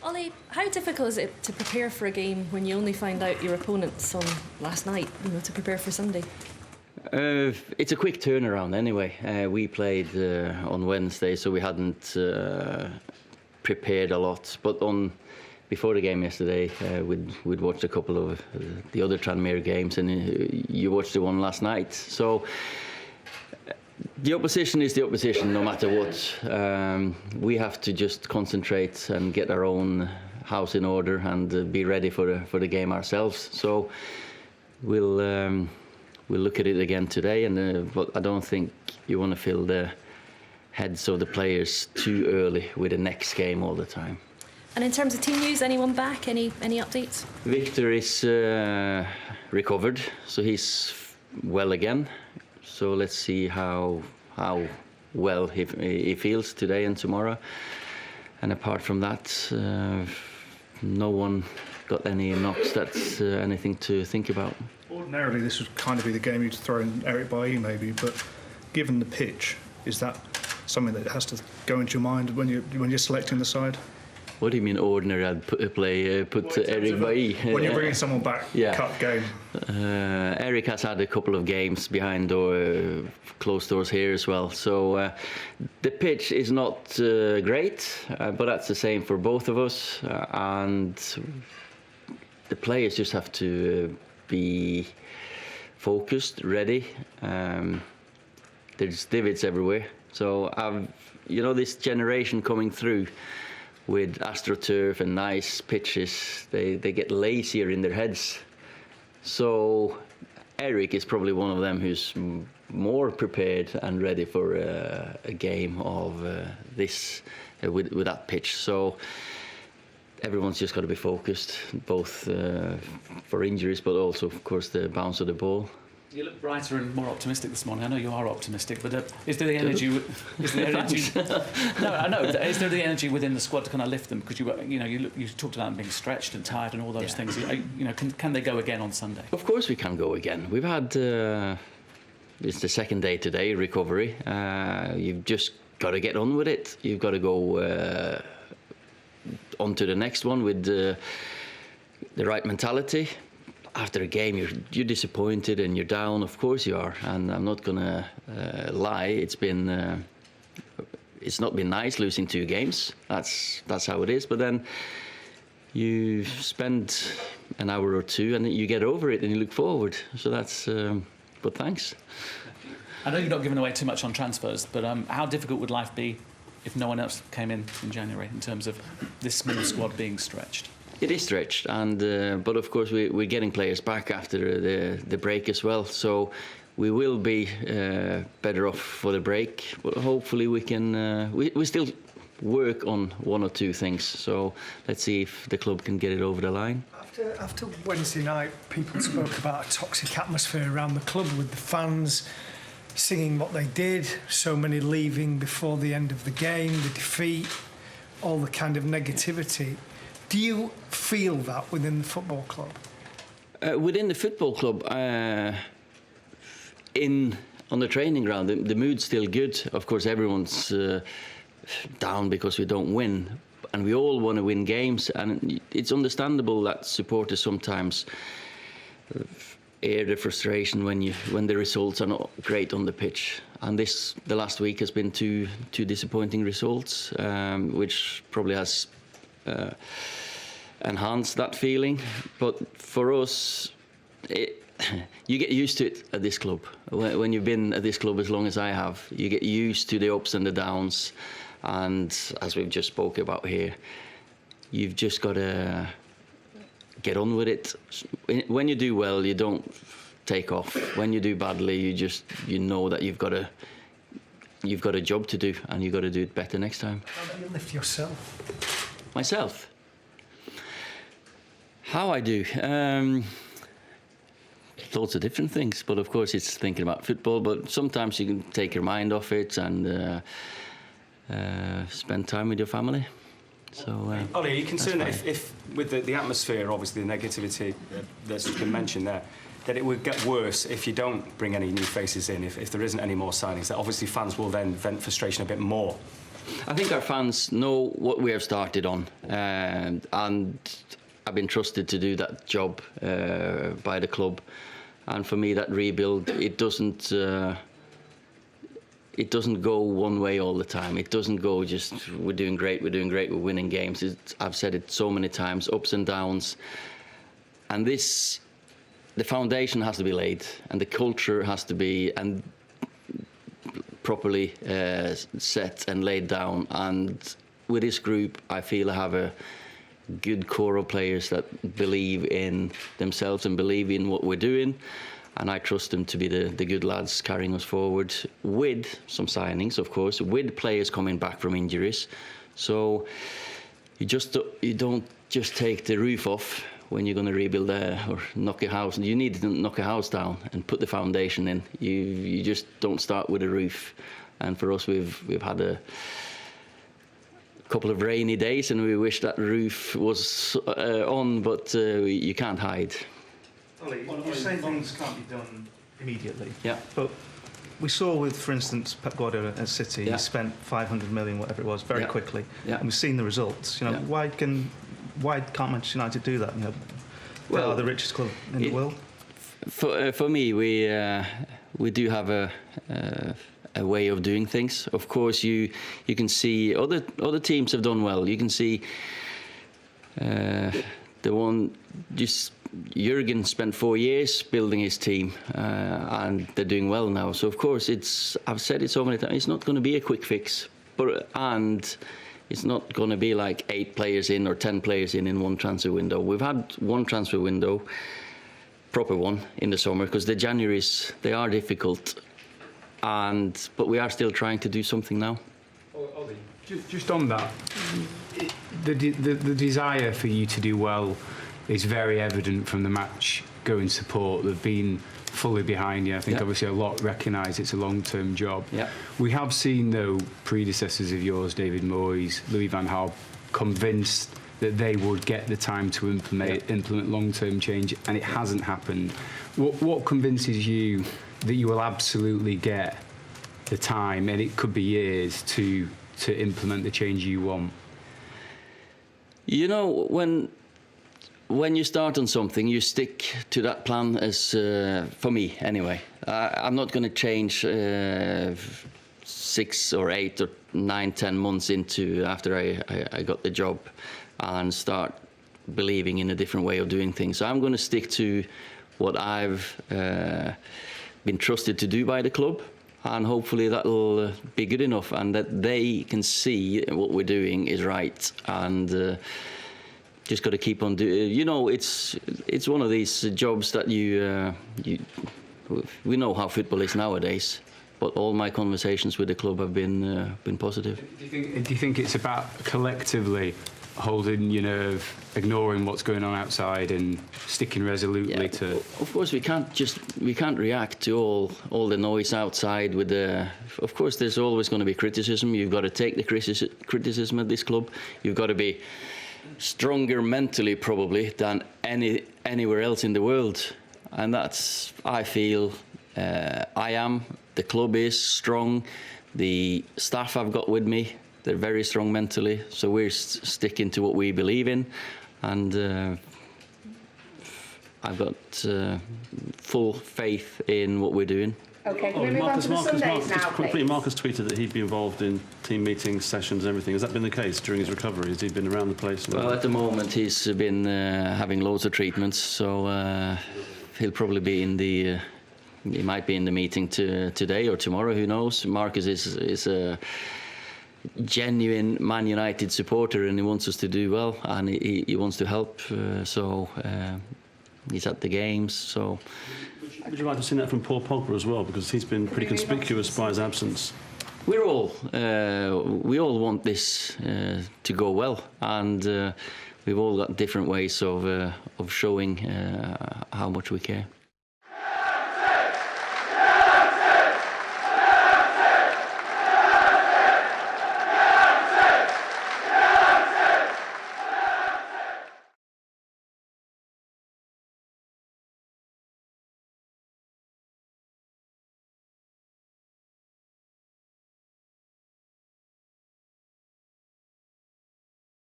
Ollie, how difficult is it to prepare for a game when you only find out your opponents on last night, to prepare for Sunday? It's a quick turnaround anyway. We played on Wednesday, so we hadn't prepared a lot. But before the game yesterday, we'd watched a couple of the other Tranmere games, and you watched the one last night. So the opposition is the opposition, no matter what. We have to just concentrate and get our own house in order and be ready for the game ourselves. So we'll look at it again today, but I don't think you want to fill the heads of the players too early with the next game all the time. And in terms of team news, anyone back? Any updates? Victor is recovered, so he's well again. So let's see how well he feels today and tomorrow. And apart from that, no one got any knocks. That's anything to think about. Ordinarily, this would kind of be the game you'd throw in Eric Bailly maybe, but given the pitch, is that something that has to go into your mind when you're selecting the side? What do you mean ordinary? I'd put Eric Bailly. When you're bringing someone back, yeah. Cup game. Eric has had a couple of games behind closed doors here as well. So the pitch is not great, but that's the same for both of us. And the players just have to be focused, ready. There's divots everywhere. So this generation coming through with AstroTurf and nice pitches, they get lazier in their heads. So Eric is probably one of them who's more prepared and ready for a game of this with that pitch. So everyone's just got to be focused, both for injuries, but also, of course, the bounce of the ball. You look brighter and more optimistic this morning. I know you are optimistic, but is there the energy? Is there the energy? No, I know. Is there the energy within the squad to kind of lift them? Because you talked about them being stretched and tired and all those things. Can they go again on Sunday? Of course, we can go again. We've had it's the second day today, recovery. You've just got to get on with it. You've got to go on to the next one with the right mentality. After a game, you're disappointed and you're down. Of course you are, and I'm not gonna lie. It's not been nice losing 2 games. That's how it is. But then you spend an hour or 2, and you get over it, and you look forward. So that's. But thanks. I know you're not giving away too much on transfers, but how difficult would life be if no one else came in January in terms of this small squad being stretched? It is stretched, but of course we're getting players back after the break as well. So we will be better off for the break. But hopefully we can. We still work on 1 or 2 things. So let's see if the club can get it over the line. After Wednesday night, people spoke about a toxic atmosphere around the club with the fans singing what they did. So many leaving before the end of the game, the defeat, all the kind of negativity. Do you feel that within the football club? Within the football club, on the training ground, the mood's still good. Of course, everyone's down because we don't win, and we all want to win games. And it's understandable that supporters sometimes air the frustration when the results are not great on the pitch. And the last week has been two disappointing results, which probably has. Enhance that feeling, but for us, you get used to it at this club. When you've been at this club as long as I have, you get used to the ups and the downs, and as we've just spoke about here, you've just got to get on with it. When you do well, you don't take off. When you do badly, you know that you've got a job to do, and you've got to do it better next time. How do you lift yourself? Myself? How I do? Lots of different things, but of course it's thinking about football, but sometimes you can take your mind off it and spend time with your family. So, Ollie, are you concerned that if with the atmosphere, obviously the negativity that's been mentioned there, that it would get worse if you don't bring any new faces in, if there isn't any more signings, that obviously fans will then vent frustration a bit more I think our fans know what we have started on, and I've been trusted to do that job by the club. And for me, that rebuild, it doesn't go one way all the time. It doesn't go just, we're doing great, we're winning games. I've said it so many times, ups and downs. And the foundation has to be laid, and the culture has to be properly set and laid down. And with this group, I feel I have a good core of players that believe in themselves and believe in what we're doing. And I trust them to be the good lads carrying us forward, with some signings, of course, with players coming back from injuries. So you don't just take the roof off when you're going to rebuild or knock a house. You need to knock a house down and put the foundation in. You just don't start with a roof. And for us, we've had a couple of rainy days, and we wish that roof was on, but you can't hide. Ollie, you say things can't be done immediately. Yeah. But we saw with, for instance, Pep Guardiola at City, Yeah. he spent 500 million, whatever it was, very Yeah. quickly. Yeah. And we've seen the results. You know, Yeah. why can't Manchester United do that? You know, they Well, are the richest club in the world. For me, we do have a way of doing things. Of course, you can see other teams have done well. You can see the one just Jurgen spent 4 years building his team, and they're doing well now. So of course, I've said it so many times. It's not going to be a quick fix, and it's not going to be like 8 players in or 10 players in one transfer window. We've had one transfer window, proper one, in the summer, because the Januaries, they are difficult, but we are still trying to do something now. Just on that, the desire for you to do well is very evident from the match-going support. They've been fully behind you. I think Yeah. obviously a lot recognise it's a long-term job. Yeah. We have seen, though, predecessors of yours, David Moyes, Louis van Gaal, convinced that they would get the time to implement long-term change, and it hasn't happened. What convinces you that you will absolutely get the time, and it could be years, to implement the change you want? You know, when you start on something, you stick to that plan. As for me, anyway, I'm not going to change 6 or 8 or 9, 10 months after I got the job and start believing in a different way of doing things. So I'm going to stick to what I've been trusted to do by the club, and hopefully that'll be good enough, and that they can see what we're doing is right, and just got to keep on doing. You know, it's one of these jobs that we know how football is nowadays, but all my conversations with the club have been positive. Do you think it's about collectively holding your nerve, ignoring what's going on outside, and sticking resolutely to? Of course, we can't react to all the noise outside. Of course, there's always going to be criticism. You've got to take the criticism at this club. You've got to be stronger mentally, probably, than anywhere else in the world, and that's, I feel, I am. The club is strong. The staff I've got with me, they're very strong mentally, so we're sticking to what we believe in, and I've got full faith in what we're doing. Okay, can we move on to the Sundays now, just quickly, please? Marcus tweeted that he'd be involved in team meetings, sessions, everything. Has that been the case during his recovery? Has he been around the place? Well, at the moment he's been having loads of treatments, so he'll probably be he might be in the meeting today or tomorrow, who knows. Marcus is a genuine Man United supporter, and he wants us to do well, and he wants to help, so he's at the games, so... Would you like to see that from Paul Pogba as well, because he's been pretty conspicuous by his absence? We all want this to go well, and we've all got different ways of showing how much we care.